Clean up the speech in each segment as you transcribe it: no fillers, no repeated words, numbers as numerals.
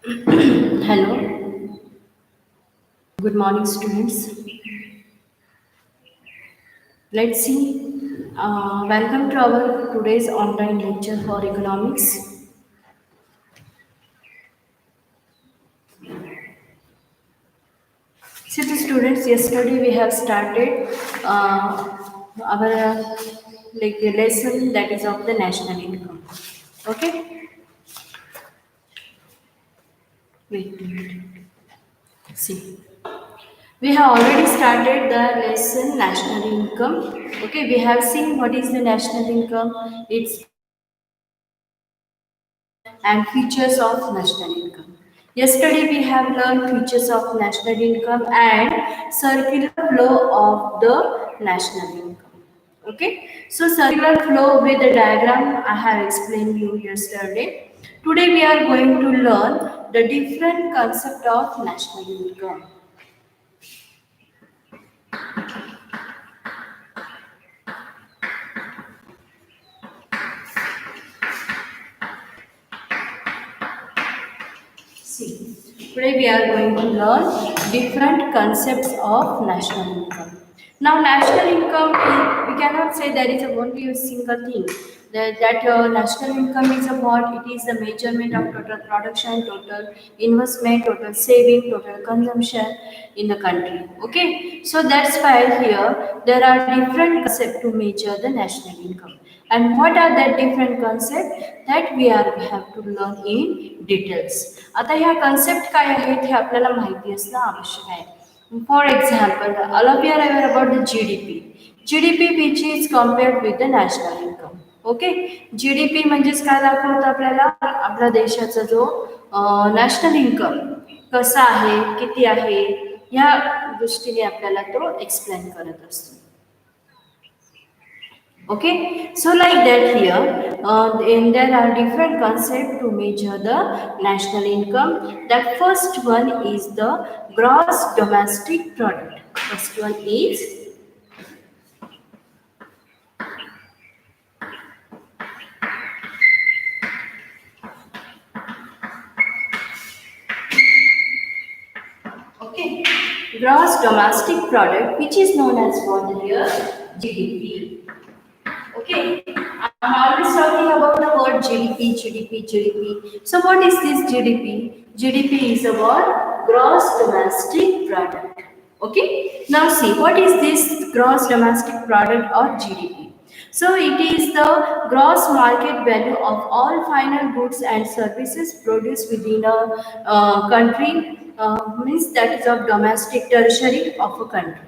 Hello, good morning, students. Let's see. Welcome to our today's online lecture for economics. See, the students, yesterday we have started our like a lesson that is of the national income. Okay, wait. See. We have already started the lesson national income. Okay, we have seen what is the national income, its and features of national income. Yesterday we have learned features of national income and circular flow of the national income. Okay, so circular flow with the diagram I have explained you yesterday. Today we are going to learn the different concept of national income. See, today we are going to learn different concepts of national income. Now, national income, we cannot say there is only a single thing. That national income is about, it is the measurement of total production, total investment, total saving, total consumption in the country. Okay, so that's why here there are different concepts to measure the national income. And what are the different concepts that we have to learn in details. आता ह्या concept काय आहेत हे आपल्याला माहिती असणं आवश्यक आहे. For example, all of you are aware about the GDP. GDP which is compared with the national income. Okay, GDP म्हणजेच काय दाखवतं आपल्याला आपल्या देशाचा जो नॅशनल इन्कम कसा आहे, किती आहे, या दृष्टीने आपल्याला तो एक्सप्लेन करत असतो. Okay, so like that here, and there are different concepts to measure the national income. The first one is the gross domestic product. First one is okay, gross domestic product, which is known as what here GDP. Okay, I'm always talking about the word GDP, GDP, GDP. So what is this GDP? GDP is about gross domestic product. Okay, now see what is this gross domestic product or GDP. So it is the gross market value of all final goods and services produced within a country, means that is of domestic tertiary of a country.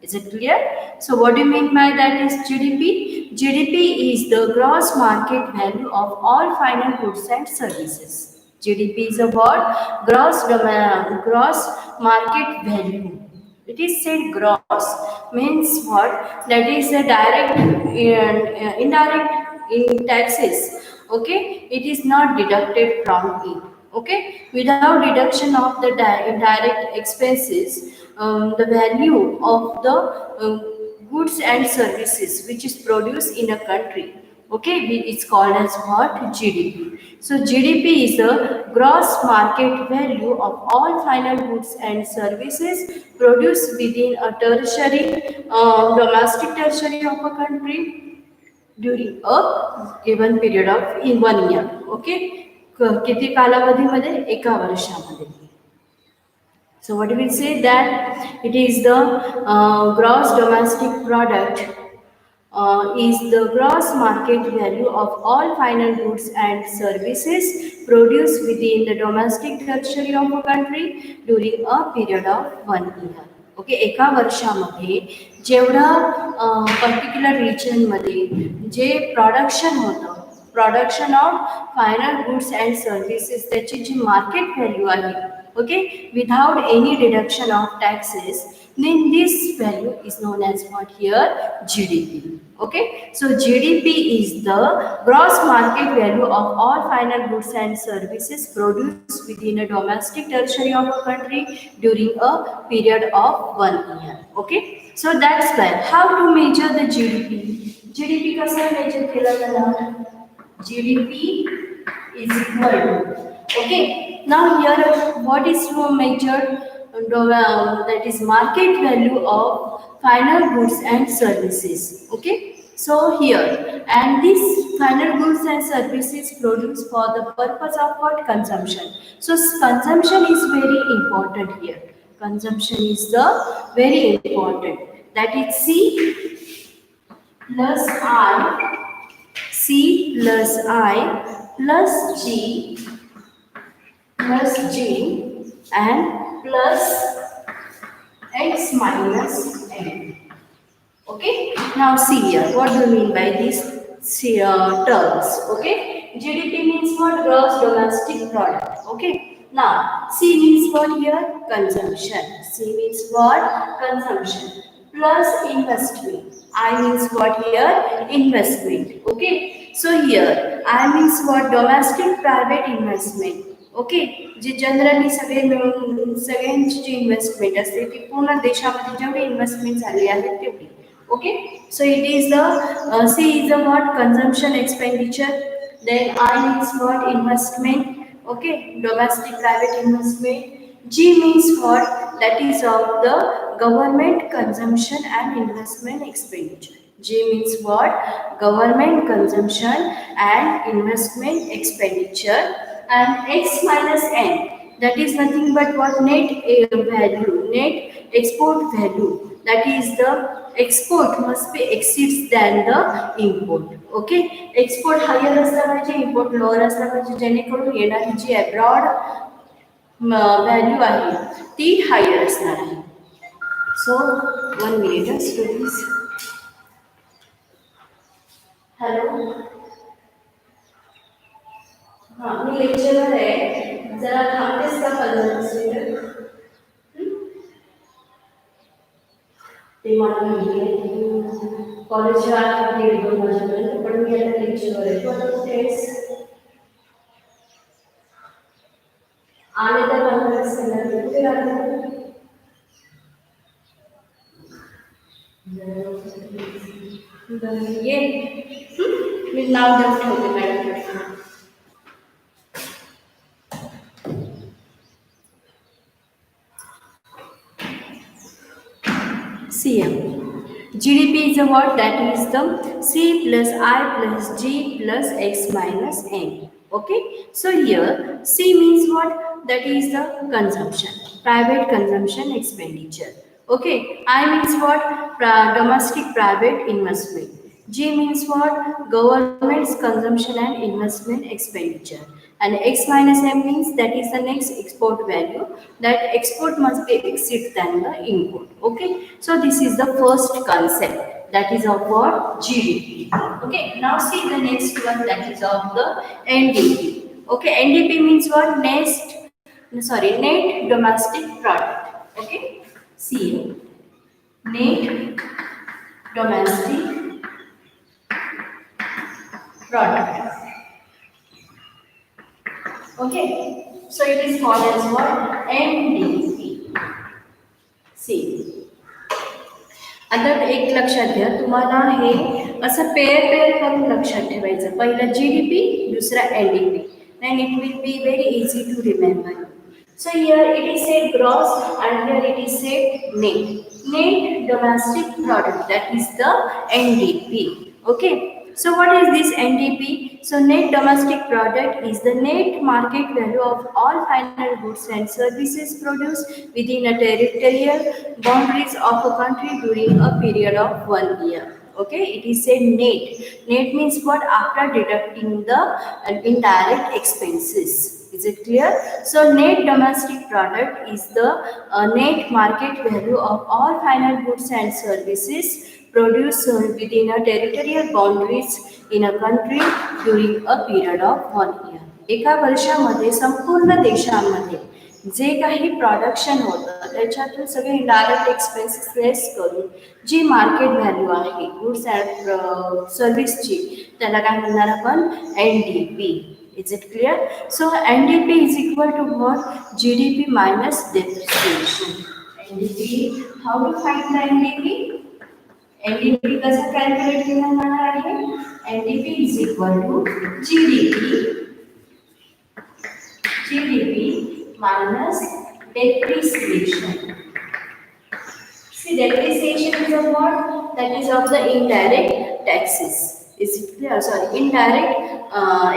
Is it clear? So what do you mean by that is GDP? GDP is the gross market value of all final goods and services. GDP is about gross market value. It is said gross means what? That is a direct and indirect in taxes. Okay, it is not deducted from it. Okay, without deduction of the indirect expenses, the value of the goods and services which is produced in a country, okay, it's called as what? GDP. So GDP is the gross market value of all final goods and services produced within a tertiary, domestic tertiary of a country during a given period of in 1 year. Okay, किती कालावधीमध्ये? एका वर्षामध्ये. So what do we say that it is the gross domestic product is the gross market value of all final goods and services produced within the domestic tertiary of a country during a period of 1 year. Okay, एका वर्षामध्ये जेवढं particular रिजनमध्ये जे production होतं, production of final goods and services, त्याची जी market value आहे, okay, without any deduction of taxes, then this value is known as what here? GDP. Okay, so GDP is the gross market value of all final goods and services produced within a domestic tertiary of a country during a period of 1 year. Okay, so that's why how to measure the GDP. GDP कसा measure केला जाणार? GDP is equal to Okay. Now here, what is measured? That is market value of final goods and services. Okay. So here, and these final goods and services produced for the purpose of what? Consumption. So consumption is very important here. Consumption is the very important. That is plus I, C plus I plus G and plus X minus M. Okay. Now see here. What do you mean by these terms? Okay. GDP means what? Gross domestic product. Okay. Now C means what here? Consumption. C means what? Consumption. Plus investment. I means what here? Investment. Okay. So here I means what? Domestic private investment. Okay J generally सगळे मिळून सगळ्यांची जी investment असते ती पूर्ण देशामध्ये जेवढी investment झाली आहे तेवढी okay. So it is the C is the what? Consumption expenditure. Then I means what? Investment. Okay, domestic private investment. G means what? That is of the government consumption and investment expenditure. G means what? Government consumption and investment expenditure. And X minus N, that is nothing but what? Net value, net export value. That is the export must be exceeds than the import. Okay, export higher असला पाहिजे, import lower असला पाहिजे, जेणेकरून येणारी जी abroad value आहे ती higher असणार आहे. सो 1 minute स्टुडंट्स. हॅलो, हां मी लेक्चरर आहे, जरा थांबतेस का 15 मिनिट? ते मला म्हणले कॉलेजच्या 1:30-2 वाजेपर्यंत, पण मी आता लेक्चरवर आहे. तू आता कुठे आहेस? आले तर 15 मिनिट कुठे राहतो? ये मी नाव देऊन ठेवते मॅडमकडे. CM. GDP is a what? That is the C plus I plus G plus X minus N. Okay. So here C means what? That is the consumption, private consumption expenditure. Okay. I means what? Domestic private investment. G means what? Government's consumption and investment expenditure. And X minus M means that is the next export value. That export must be exceed than the import. Okay. So this is the first concept. That is of what? GDP. Okay. Now see the next one. That is of the NDP. Okay. NDP means what? Net domestic product. Okay. See net domestic product. Okay, so it is called as what? NDP. See, आता एक लक्षात घ्या, तुम्हाला हे असं pair करून लक्षात ठेवायचं. पहिलं GDP, दुसरा NDP. Then it will be very easy to remember. So here it is said gross and here it is said net. Net domestic product, that is the NDP. Okay. So what is this NDP? So net domestic product is the net market value of all final goods and services produced within a territorial boundaries of a country during a period of 1 year. Okay, it is said net. Net means what? After deducting the indirect expenses. Is it clear? So net domestic product is the net market value of all final goods and services produced within a territorial boundaries in a country during a period of 1 year. एका वर्षामध्ये संपूर्ण देशामध्ये जे काही production होतं त्याच्यातून सगळे indirect expenses less करून जी market value आहे गुड्स अँड सर्व्हिसची, त्याला काय म्हणणार आपण? NDP. Is it clear? So NDP is equal to what? GDP minus depreciation. NDP, how to find the NDP? NDP कसं कॅल्क्युलेट केलं जाणार आहे? NDP is equal to GDP. minus depreciation. See, depreciation is of what? That is of the indirect taxes. Is it clear? Sorry, indirect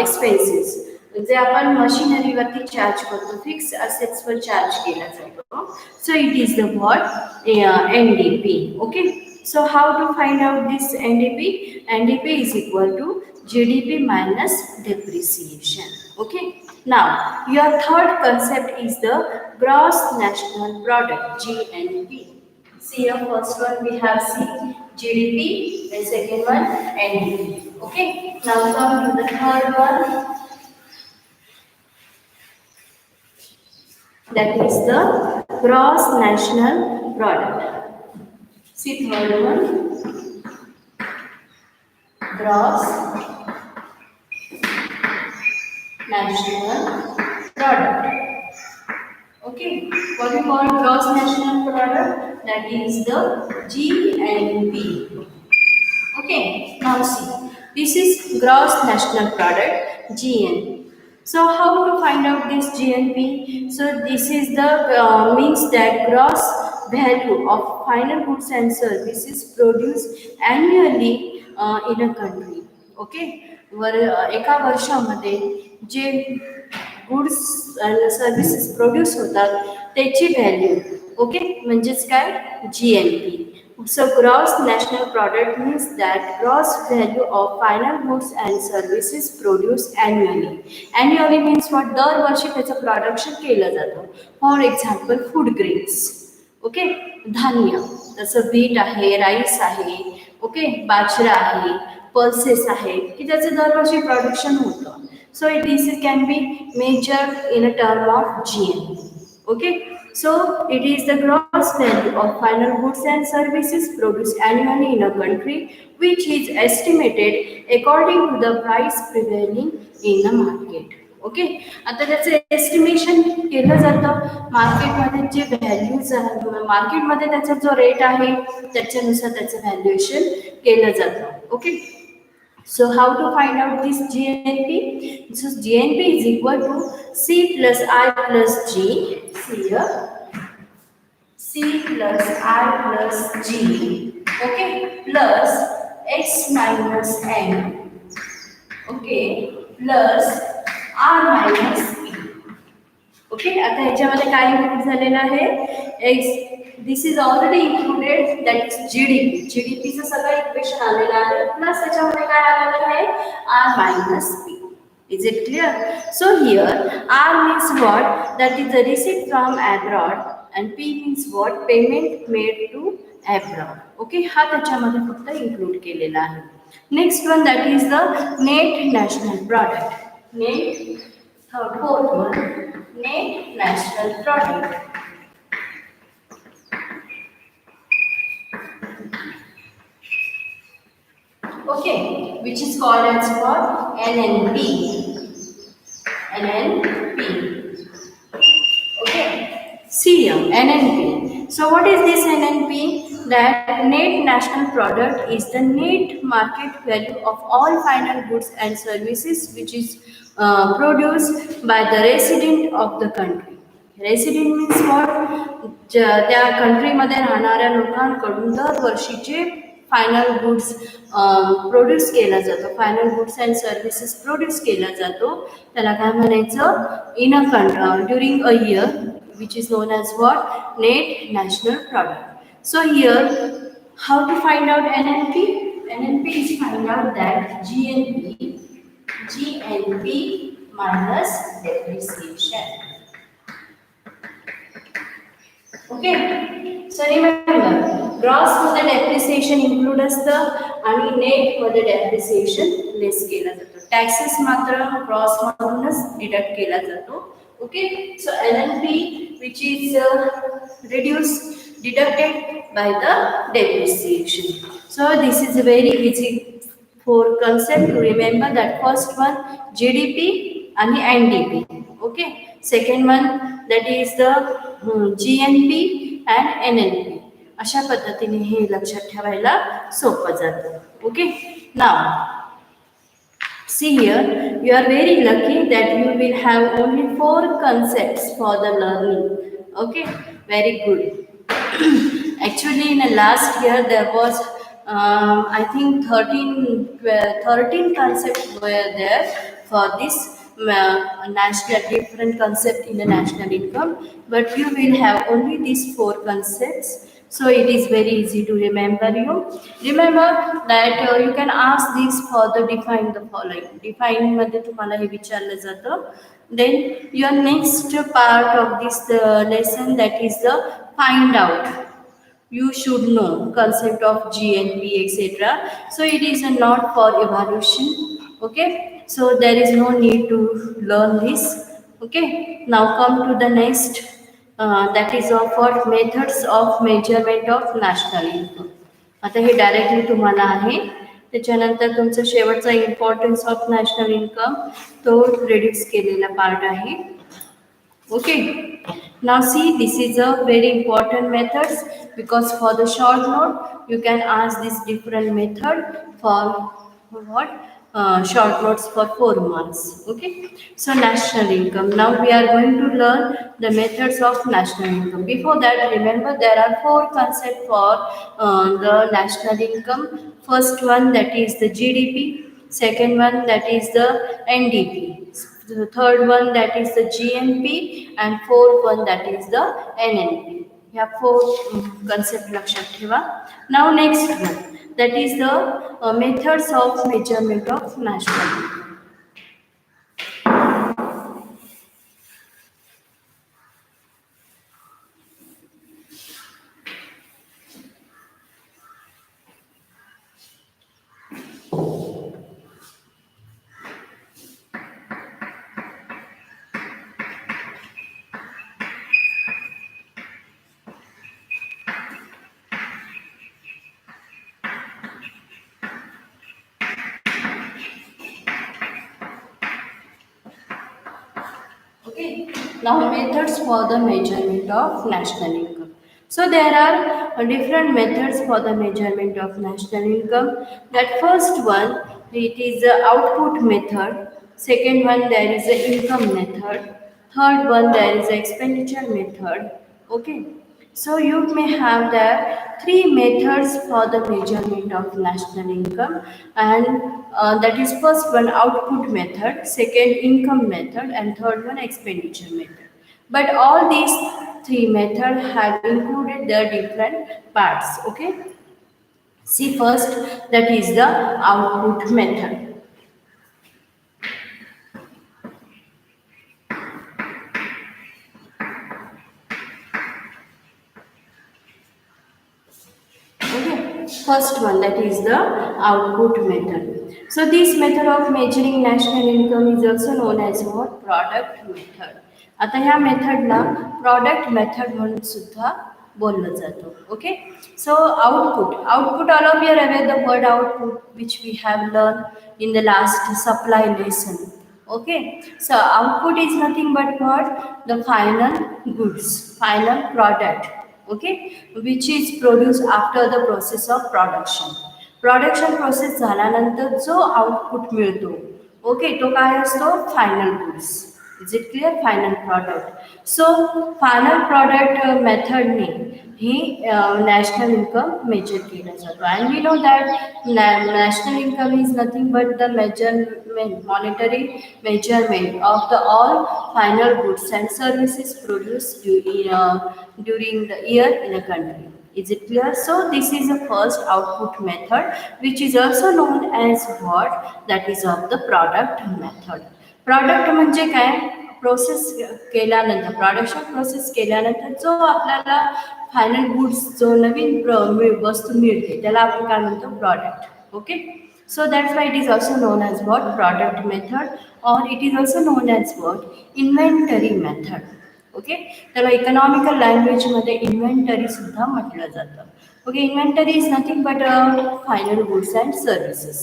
expenses. जे आपण मशिनरीवरती charge करतो, fix असेट्सवर charge केला जातो. So it is the what? NDP. Okay. So how to find out this NDP? NDP is equal to GDP minus depreciation. Okay. Now, your third concept is the gross national product, GNP. See here, first one we have C, GDP, and second one NDP. Okay. Now come to the third one. That is the gross national product. See third one. Gross national product. Okay, what we call gross national product, that is the GNP. Okay, now see, this is gross national product GNP. So how to find out this GNP? So this is the means that gross value of final goods and services produced annually in a country. Okay, एका वर्षामध्ये जे goods services produce होतात त्याची value. Okay, म्हणजेच काय? GNP. So gross national product means that gross value of final goods and services produced annually. Annually means what? दरवर्षी त्याचं production केलं जातं. For example food grains. Okay, धान्य जसं बीट आहे, राईस आहे, ओके, बाजरा आहे, पल्सेस आहे की त्याचं दरवर्षी प्रोडक्शन होतं. So this can be measured in a term of GNP. Okay, so it is the gross value of final goods and services produced annually in a country, which is estimated according to the price prevailing in the market. Okay, आता त्याचं estimation केलं जातं मार्केटमध्ये. जे values मार्केटमध्ये त्याचा जो rate आहे त्याच्यानुसार त्याचं व्हॅल्युएशन केलं जातं. Okay. So how to find out this GNP? So GNP is equal to C plus I plus G. See here, C plus I plus G. Okay, plus X minus N. Okay, plus R minus P. Okay, आता ह्याच्यामध्ये काय include झालेलं आहे? X, this is already included, that is GDP. जीडीपीचं सगळं equation आलेलं आहे, plus त्याच्यामध्ये काय आलेलं आहे? R minus P. Is it clear? So here R means what? That is the receipt from abroad, and P means what? Payment made to abroad. Okay, हा त्याच्यामध्ये फक्त इन्क्लूड केलेला आहे. Next one, that is the net national product. Net, fourth one, net national product. Okay, which is called as what? NNP. NNP. Okay, see here, NNP. So what is this NNP? That net national product is the net market value of all final goods and services which is produced by the resident of the country. Resident means what? त्या कंट्रीमध्ये राहणाऱ्या लोकांकडून दरवर्षीचे final goods produce केला जातो, final goods and services produce केला जातो, त्याला काय म्हणायचं? In a during a year, which is known as what? Net national product. So here, how to find out NNP? NNP is find out that GNP minus depreciation. Okay. So remember, gross मध्ये depreciation include असतं आणि net मध्ये depreciation less केला जातो. Taxes मात्र gross मधूनच deduct केला जातो. Okay, so NNP, which is deducted by the depreciation. So this is a very easy for concept to remember. That first one GDP and NDP. Okay, second one that is the GNP and NNP. अशा पद्धतीने हे लक्षात ठेवायला सोपं जातं. Okay, now See here, you are very lucky that you will have only four concepts for the learning. Okay, very good. Actually, in the last year, there was, I think, 13 concepts were there for this national, different concept in the national income. But you will have only these four concepts. So it is very easy to remember you. Remember that you can ask this for the define the following. Define मध्ये तुम्हाला हे विचारलं जातं. Then your next part of this lesson, that is the find out. You should know concept of GNP, etc. So it is not for evaluation. Okay. So there is no need to learn this. Okay. Now come to the next. That is of what methods of measurement of national income. आता हे directly तुम्हाला आहे. त्याच्यानंतर तुमचा शेवटचा importance of national income तो reduce केलेला part आहे. Okay. Now see, this is a very important methods, because for the short note you can ask this different method for what short notes for 4 months. Okay. So national income. Now we are going to learn the methods of national income. Before that, remember there are four concepts for the national income. First one, that is the GDP. Second one, that is the NDP. The third one, that is the GNP, and fourth one, that is the NNP. Yeah, four concept लक्षात ठेवा. Now next one, that is the methods of measurement of national income. Okay. Now methods for the measurement of national income. So there are different methods for the measurement of national income. That first one, it is the output method. Second one, there is the income method. Third one, there is the expenditure method. Okay. So you may have there three methods for the measurement of national income, and that is first one output method, second income method, and third one expenditure method. But all these three methods have included their different parts. Okay. See first, that is the output method. Okay. First one, that is the output method. So this method of measuring national income is also known as what? Product method. आता ह्या मेथडला product method म्हणून सुद्धा बोललं जातं. Okay. So output all of your aware the word output which we have learn in the last supply lesson. Okay, so output is nothing but what? The final goods, final product, okay, which is produced after the process of production. Production process झाल्यानंतर जो output मिळतो, okay, तो काय असतो? Final goods. Is it clear? Final product. So final product मेथडने ही national income measure केला जातो. And we know that national income is nothing but the measurement, monetary measurement of the all final goods and services produced during the year in a country. Is it clear? So this is the first output method, which is also known as what? That is of the product method. Product म्हणजे काय? Process केल्यानंतर, production process केल्यानंतर जो आपल्याला final goods, जो नवीन वस्तू मिळते त्याला आपण काय म्हणतो? Product. Okay. So that's why it is also known as what? Product method, or it is also known as what? Inventory method. Okay. त्याला इकॉनॉमिकल लँग्वेजमध्ये इन्व्हेंटरी सुद्धा म्हटलं जातं. Okay. Inventory is nothing but final goods and services.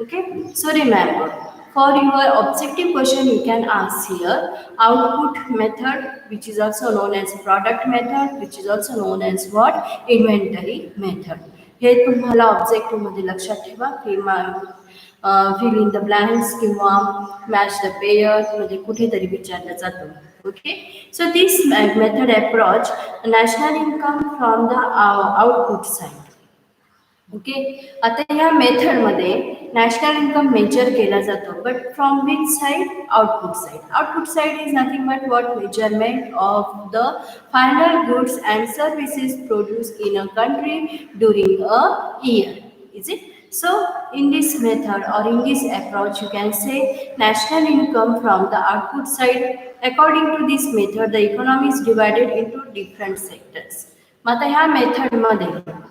Okay. So remember, for your objective question you can ask here output method, which is also known as product method, which is also known as what? Inventory method. हे तुम्हाला ऑब्जेक्टिव्हमध्ये लक्षात ठेवा. Fill in the blanks किंवा match the pair मध्ये कुठेतरी विचारलं जातं. Okay, so this method approach national income from the output side. Okay, आता या मेथडमध्ये नॅशनल इन्कम मेजर केला जातो, but from which side? Output side. Output side is nothing but what? Measurement of the final goods and services produce in a country during a year. Is it? So in this method or in this approach you can say national income from the output side. According to this method the economy is divided into different sectors. मग आता ह्या मेथडमध्ये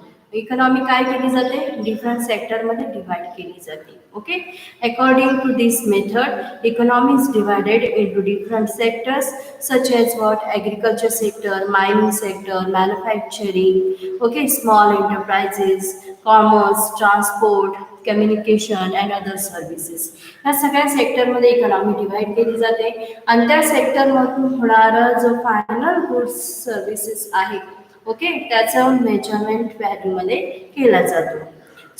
economy काय केली जाते? Different सेक्टरमध्ये divide केली जाते. Okay, according to this method economy is divided into different sectors such as what? Agriculture sector, mining sector, manufacturing, okay, small enterprises, commerce, transport, communication and other services. ह्या सगळ्या सेक्टरमध्ये economy divide केली जाते आणि त्या सेक्टरमधून होणारा जो फायनल गुड्स सर्व्हिसेस आहे, ओके, त्याचं मेजरमेंट व्हॅल्यूमध्ये केला जातो.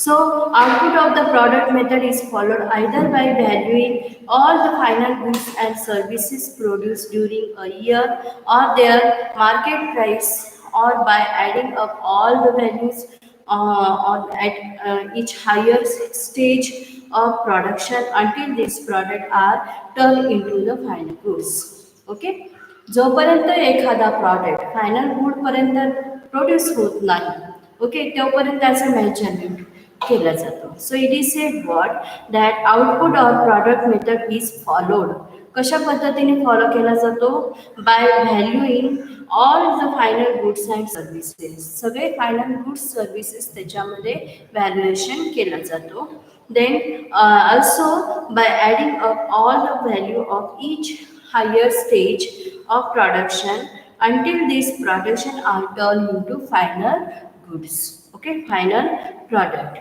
So output of the product method is followed either by valuing all the final goods and services produce during a year or their market price or by adding up all the values at each higher stage of production until these products are turned into the final goods. Okay, जोपर्यंत एखादा product final good पर्यंत produce होत नाही, okay, तोपर्यंत त्याचं measurement केलं जातं. So it is said what that output or product method is followed. कशा पद्धतीने फॉलो केला जातो? By valuing all the final goods and services. सगळे फायनल गुड्स सर्व्हिसेस त्याच्यामध्ये व्हॅल्युएशन केलं जातो. Then also by adding up all the value of each higher stage of production until these production are turned into final goods. Okay, final product.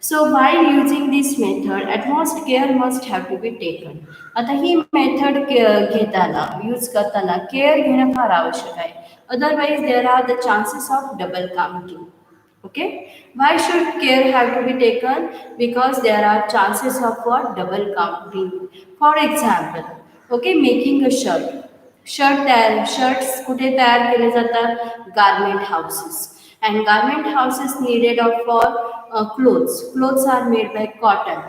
So while using this method utmost care must have to be taken. आता ही method घेताना use करताना care घेणं फार आवश्यक आहे. Otherwise there are the chances of double counting. Okay, why should care have to be taken? Because there are chances of what? Double counting. For example, okay, making a shirts कुठे तयार केले जातात? Garment houses. And garment houses needed of for clothes are made by cotton.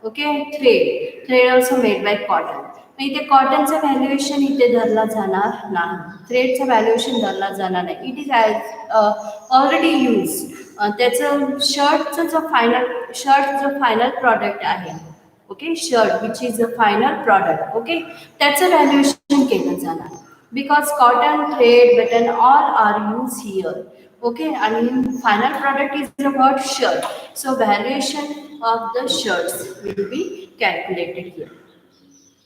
Okay, thread also made by cotton. इथे कॉटनचं valuation इथे धरला जाणार नाही, थ्रेडचं व्हॅल्युएशन धरला जाणार नाही. It is already use. त्याचं शर्टचं जो फायनल प्रॉडक्ट आहे, okay, shirt which is a final product, okay, त्याचं व्हॅल्युएशन केलं जाणार. Because cotton, thread, button all are use here. Okay, आणि final product is about shirt. So valuation of the shirts will be calculated here.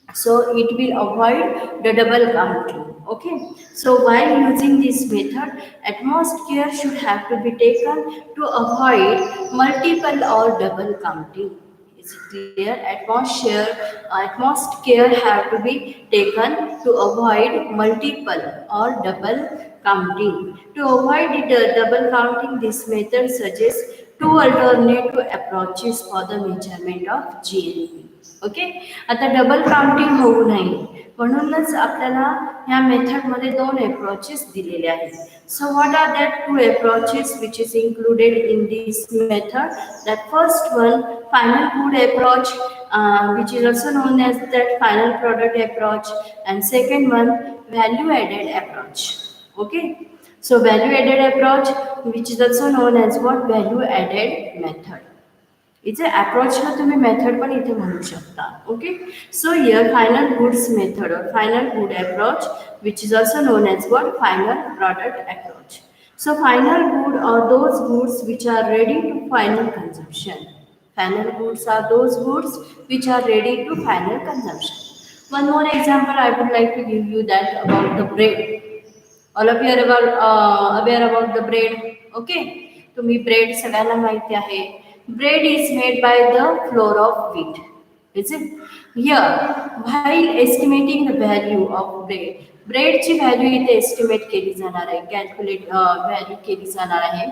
So it will avoid the double counting. Okay, so while using this method utmost care should have to be taken to avoid multiple or double counting. Is it clear? Utmost care have to be taken to avoid multiple or double counting. To avoid the double counting, this method suggests two alternative approaches for the measurement of GNP. Okay, आता double counting होऊ नये म्हणूनच आपल्याला ह्या मेथडमध्ये दोन approaches दिलेले आहेत. So what are that two approaches which is included in this method? That first one, final good approach, which is also known as that final product approach, and second one, value added approach. Okay, so value added approach which is also known as what? Value added method. इथे अप्रोचला तुम्ही method पण इथे म्हणू शकता. Okay, so here final goods method or final good approach which is also known as what? Final product approach. So final good are those goods which are ready to final consumption. Final goods are those goods which are ready to final consumption. One more example I would like to give you that about the bread. All of you are aware about the bread. Okay, तुम्ही bread सगळ्यांना माहिती आहे. Bread is made by the flour of wheat. Is it? Here, while estimating the value of breadची value इथे estimate केली जाणार आहे, calculate value केली जाणार आहे,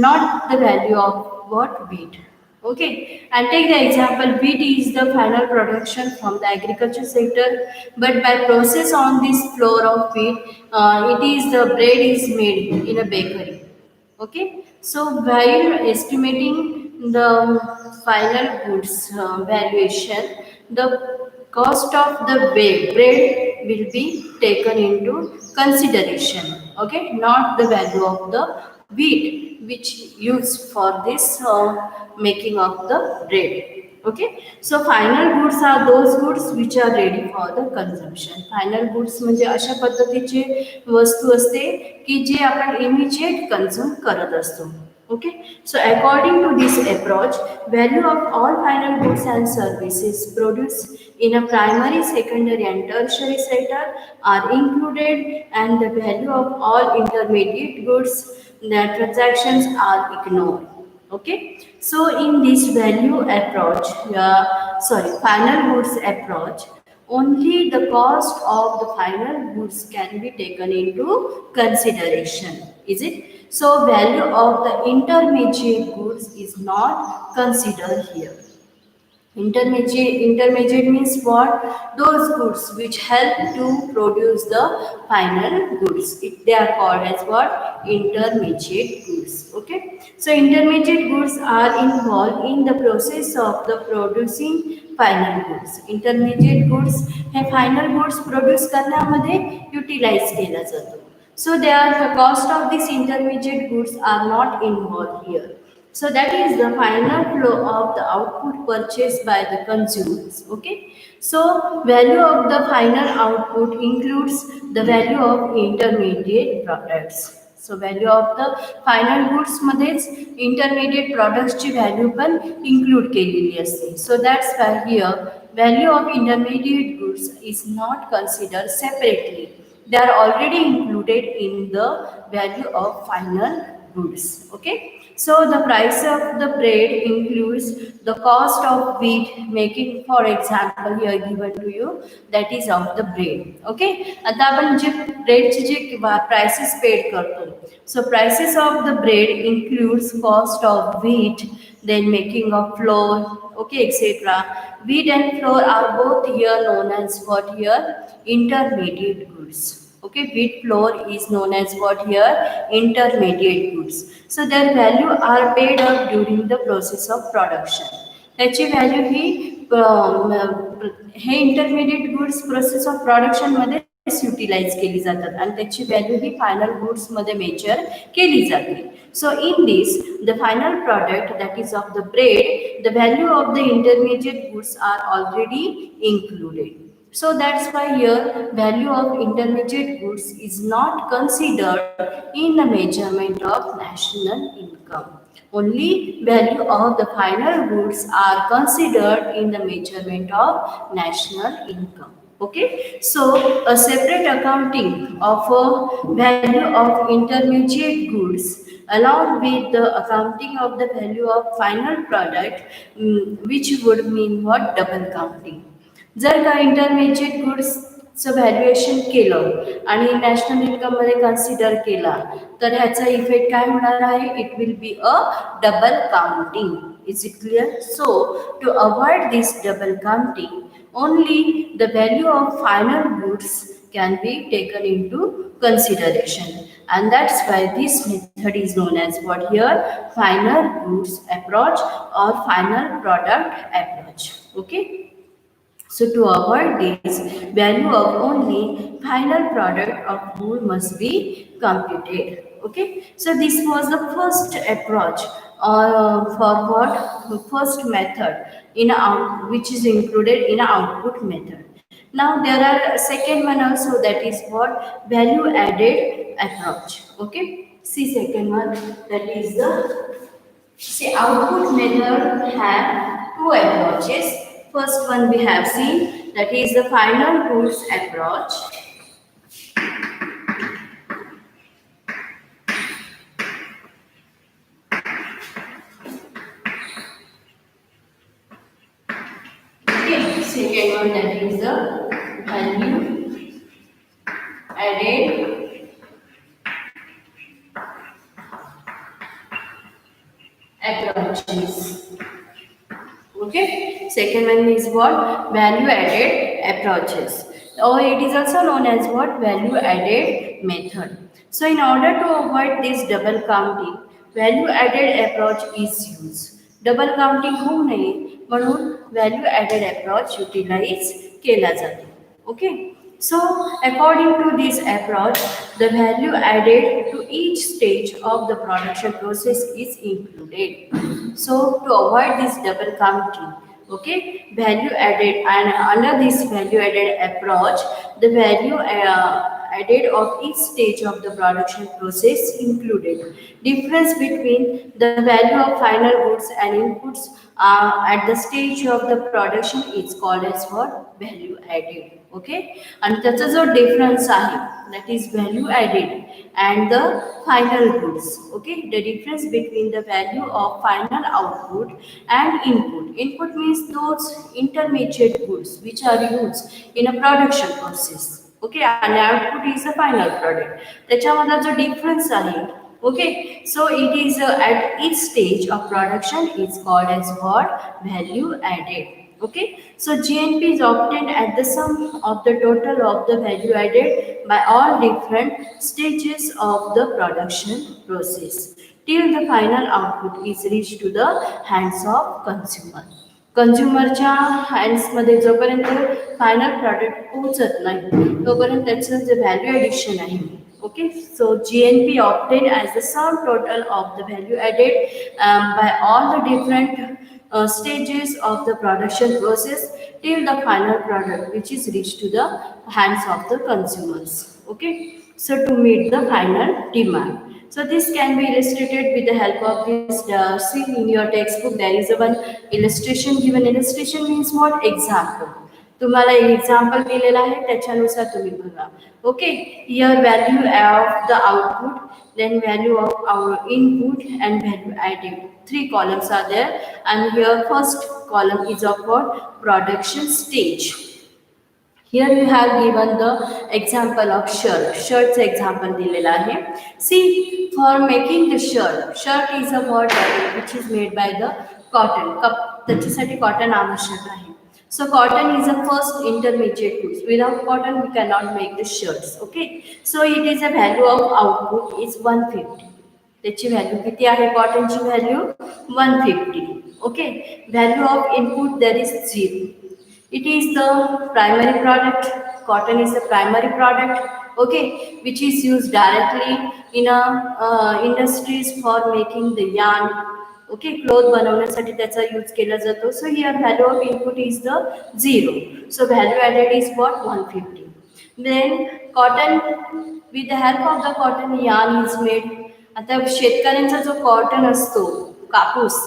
not the value of what wheat. Okay, and take the example, wheat is the final production from the agriculture sector, but by process on this flour of wheat, it is the bread is made in a bakery. Okay, so while estimating the final goods valuation, the cost of the bread will be taken into consideration. Okay, not the value of the wheat which used for this making of the bread. Okay, so final goods are those goods which are ready for the consumption. Final goods म्हणजे अशा पद्धतीचे वस्तू असते की जे आपण immediate consume करत असतो. Okay, so according to this approach, value of all final goods and services produced in a primary, secondary, and tertiary sector are included, and the value of all intermediate goods, the transactions are ignored. Okay, so in this value approach, final goods approach, only the cost of the final goods can be taken into consideration, is it? So value of the intermediate goods is not considered here. Intermediate means what? Those goods which help to produce the final goods. They are called as what? Intermediate goods. Okay. So intermediate goods are involved in the process of the producing final goods. Intermediate goods hey final goods produce करण्यामध्ये utilize केला जातो. So the cost of these intermediate goods are not involved here. So that is the final flow of the output purchased by the consumers. Okay. So value of the final output includes the value of intermediate products. So value of the final goods मध्येच intermediate products ची value पण include केलेली असते. So that's why here value of intermediate goods is not considered separately. They are already included in the value of final goods. Okay, so the price of the bread includes the cost of wheat making, for example here given to you, that is of the bread. Okay, आता आपण जे bread चे जे prices paid करतो, so prices of the bread includes cost of wheat, then making of flour, okay, etc. Wheat and flour are both here known as what here? Intermediate goods. Okay, wheat flour is known as what here? Intermediate goods. So their value are paid up during the process of production. त्याची value ही हे intermediate goods process of production मध्ये utilise केली जातात आणि त्याची value ही final goods मध्ये मेजर केली जाते. So in this, the final product, that is of the bread, the value of the intermediate goods are already included. So that's why here value of intermediate goods is not considered in the measurement of national income. Only value of the final goods are considered in the measurement of national income. Okay, so a separate accounting of a value of intermediate goods along with the accounting of the value of final product, which would mean what? Double counting. जर का intermediate गुड्सचं valuation केलं आणि national income मध्ये consider केला तर ह्याचा effect काय होणार आहे? It will be a double counting. Is it clear? So to avoid this double counting, only the value of final goods can be taken into consideration, and that's why this method is known as what here? Final goods approach or final product approach. Okay, so to avoid this, value of only final product of good must be computed. Okay, so this was the first approach for what? First method in which is included in a output method. Now there are a second one also, that is what? Value added approach. Okay, see second one, that is the output method have two approaches. First one we have seen, that is the final goods approach. Okay, second one, that is the value added approach. approaches. Okay, second one is what? Value added approaches, or it is also known as what? Value added method. So in order to avoid this double counting, value added approach is used. Double counting होऊ नये म्हणून value added approach utilize केला जातो. Okay, so according to this approach, the value added to each stage of the production process is included. So to avoid this double counting, okay, value added, and under this value added approach, the value added of each stage of the production process included. Difference between the value of final goods and inputs at the stage of the production is called as what? Value added. Okay, and त्याचा जो difference आहे, that is value added and the final goods. Okay, the difference between the value of final output and input. Input means those intermediate goods which are used in a production process. Okay, and output is a final product. त्याच्यामधला जो difference आहे, okay, so it is at each stage of production is called as what? Value added. Okay, so GNP is obtained at the sum of the total of the value added by all different stages of the production process till the final output is reached to the hands of consumer. कन्झ्युमरच्या हँड्समध्ये जोपर्यंत final product पोहोचत नाही तोपर्यंत त्याचं जे value addition आहे. Okay, so GNP obtained as the sum total of the value added by all the different stages of the production process till the final product which is reached to the hands of the consumers. Okay, so to meet the final demand. So this can be illustrated with the help of this. See in your textbook there is a one illustration given. Illustration means what? Example. तुम्हाला example दिलेला आहे त्याच्यानुसार तुम्ही बघा. Okay, here value of the output, then value of our input and value added. Three columns are there, and here first column is of what? Production stage. Here you have given the example of shirt. Shirt's example दिलेला आहे. See, for making the shirt is a model which is made by the cotton. त्याच्यासाठी cotton आवश्यक आहे. So cotton is the first intermediate goods. Without cotton we cannot make the shirts. Okay, so it is a value of output is 150. त्याची value किती आहे? कॉटनची value 150. Okay, value of input there is 0. It is the primary product. Cotton is the primary product. Okay, which is used directly in industries for making the yarn. ओके, cloth बनवण्यासाठी त्याचा use केला जातो. So here value of input is the 0. So value added is what? 150. Then cotton, with the help of the cotton yarn is made. आता शेतकऱ्यांचा जो cotton असतो, कापूस,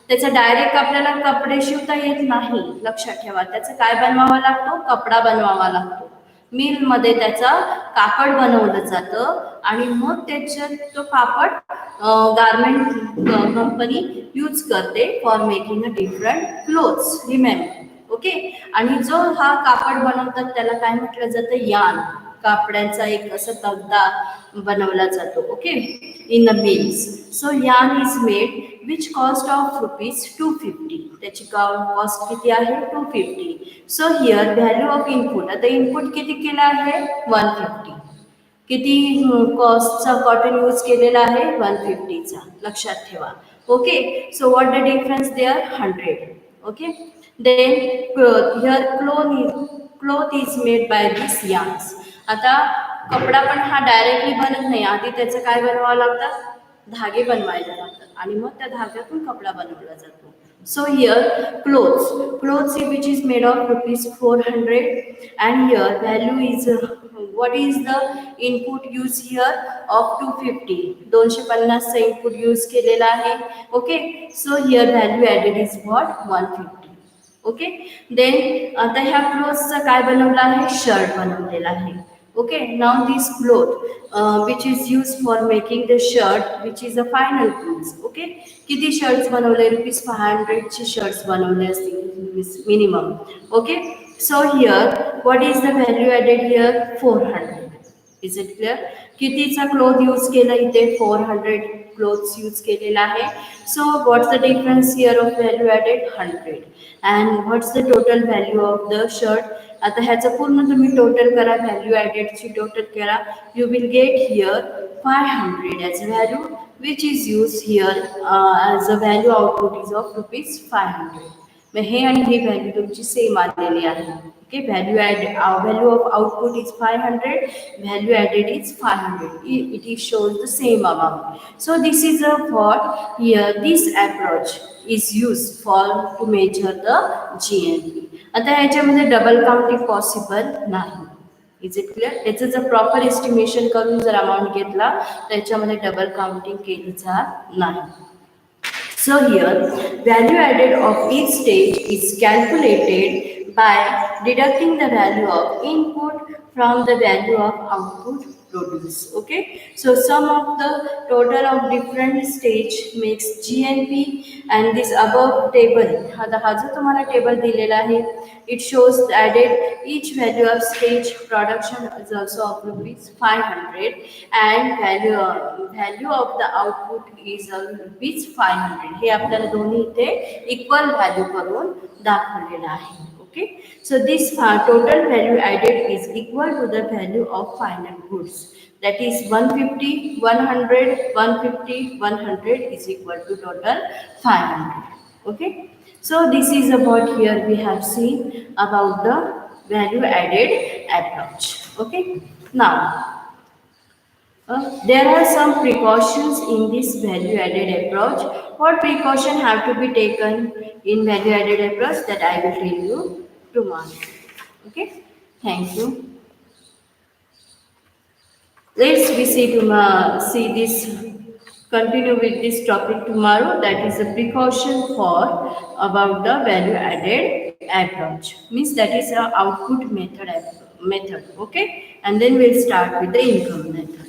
त्याचा डायरेक्ट आपल्याला कपडे शिवता येत नाही. लक्षात ठेवा, त्याचं काय बनवावा लागतो? कपडा बनवावा लागतो. मिलमध्ये त्याचा कापड बनवलं जातं आणि मग त्याच्यात तो कापड गारमेंट कंपनी यूज करते for making a different clothes. Remember. Okay, आणि जो हा कापड बनवतात त्याला काय म्हटलं जातं? यार्न. कापड्यांचा एक असं तगदा बनवला जातो. Okay, in the mills. So yarn is made which cost of ₹250. त्याची कॉस्ट किती आहे? 250. सो हियर व्हॅल्यू ऑफ इनपुट, आता इनपुट किती केलं आहे? 150. किती कॉस्टचा कॉटन यूज केलेला आहे? 150चा. लक्षात ठेवा. Okay, so what the difference there? 100. Okay, then here cloth is made by this yarns. आता कपडा पण हा डायरेक्टली बनत नाही, आधी त्याचं काय बनवावं लागतं? धागे बनवायला लागतात आणि मग त्या धाग्यातून कपडा बनवला जातो. So here clothes which is made of ₹400, and here value is what is the input use here of 250. 250 चा input use केलेला आहे. Okay, so here value added is what? 150. Okay, then आता ह्या क्लोथ्सचा काय बनवला आहे? शर्ट बनवलेला आहे. Okay, now this cloth which is used for making the shirt which is a final goods. Okay, किती shirts बनवले? ₹500 चे shirts बनवले असतील minimum. Okay, so here what is the value added here? 400. Is it clear? कितीचा cloth use केला इथे? 400 cloths use केलेला आहे. So what's the difference here of value added 100 and what's the total value of the shirt. आता ह्याचं पूर्ण तुम्ही total करा, व्हॅल्यू ॲडेडची टोटल करा. You will get here 500 as a value which is used here as a value output is of rupees 500. मग हे आणि ही व्हॅल्यू तुमची सेम आलेली आहे. Okay, value of output is 500, value added is 500. It is shows the same amount. So this is a what here this approach is use for to measure the GNP. आता ह्याच्यामध्ये double counting possible नाही. Is it clear? याचं जर proper estimation करून जर amount घेतला तर याच्यामध्ये डबल काउंटिंग केली जात नाही. So here value added of each stage is calculated by deducting the value of input from the value of output produced. Okay, so sum of the total of different stage makes GNP and this above table, हा जो तुम्हाला table दिलेला आहे, it shows added each value of stage production is also of rupees 500 and value of the output is of rupees 500. हे आपल्याला दोन्ही इथे equal value करून दाखवलेलं आहे. Okay, so this total value added is equal to the value of final goods, that is 150 100 150 100 is equal to total 500. Okay, so this is about, here we have seen about the value added approach. Okay, now there are some precautions in this value added approach. What precaution have to be taken in value added approach, that I will tell you tomorrow. Okay, thank you. Let's we see this, continue with this topic tomorrow, that is a precaution for about the value added approach, means that is a output method. Okay, and then we'll start with the income method.